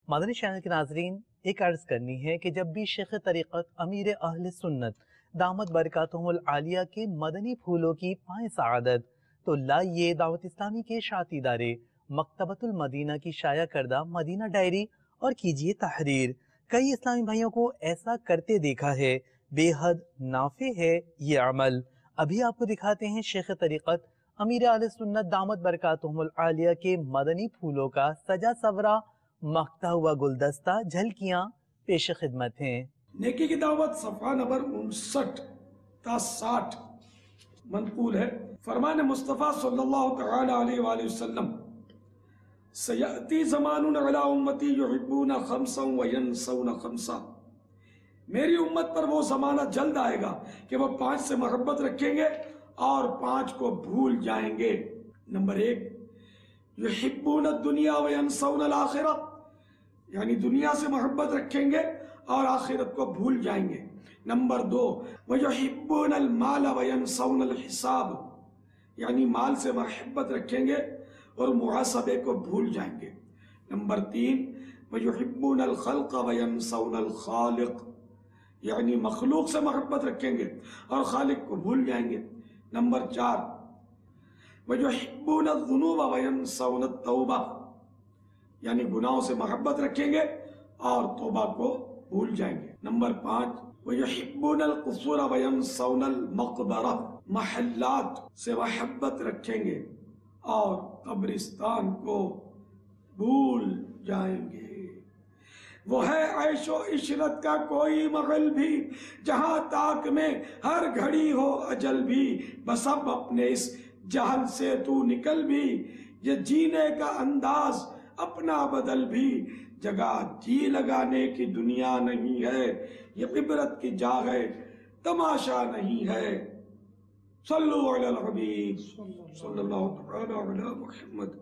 مدنی channel کے ناظرین، ایک عرض کرنی ہے کہ جب بھی شیخ طریقت امیر اہل سنت دامت برکاتہم العالیہ کے مدنی پھولوں کی پائیں سعادت، تو لائیے دعوت اسلامی کے اشاعتی ادارے مکتبۃ المدینہ کی شائع کردہ مدینہ ڈائری اور کیجیے تحریر۔ کئی اسلامی بھائیوں کو ایسا کرتے دیکھا ہے، بے حد نافع ہے یہ عمل۔ ابھی آپ کو دکھاتے ہیں شیخ طریقت امیر اہل سنت دامت برکاتہم العالیہ کے مدنی پھولوں کا سجا سورا مہکتا ہوا گلدستہ، جھلکیاں پیش خدمت ہیں۔ نیکی کی دعوت صفحہ نمبر 59 تا 60 منقول ہے۔ فرمان مصطفیٰ صلی اللہ تعالی علیہ وآلہ وسلم، سیأتی زمان علی امتی یحبون خمسا وینسون خمسا، میری امت پر وہ زمانہ جلد آئے گا کہ وہ 5 سے محبت رکھیں گے اور 5 کو بھول جائیں گے۔ نمبر 1، یحبون الدنیا وینسون الآخرہ، یعنی دنیا سے محبت رکھیں گے اور آخرت کو بھول جائیں گے۔ نمبر 2، وَيُحِبُّونَ الْمَالَ وَيَنْسَوْنَ الْحِسَابَ، یعنی مال سے محبت رکھیں گے اور محاسبے کو بھول جائیں گے۔ نمبر 3، وَيُحِبُّونَ الْخَلْقَ وَيَنْسَوْنَ الْخَالِقَ، یعنی مخلوق سے محبت رکھیں گے اور خالق کو بھول جائیں گے۔ نمبر 4، وَيُحِبُّونَ الذُّنُوبَ وَيَنْسَوْنَ التَّوْبَةَ، یعنی گناہوں سے محبت رکھیں گے اور توبہ کو بھول جائیں گے۔ نمبر 5، وَيُحِبُّونَ الْقُصُورَ وَيَنْسَوْنَ الْمَقْبَرَةَ، محلات سے محبت رکھیں گے اور قبرستان کو بھول جائیں گے۔ وہ ہے عیش و عشرت کا کوئی مغل بھی، جہاں تاک میں ہر گھڑی ہو اجل بھی، بس اب اپنے اس جہل سے تو نکل بھی، یہ جینے کا انداز اپنا بدل بھی، جگہ جی لگانے کی دنیا نہیں ہے، یہ عبرت کی جا ہے تماشا نہیں ہے۔ صلو علی الحبیب صلی اللہ علیہ محمد۔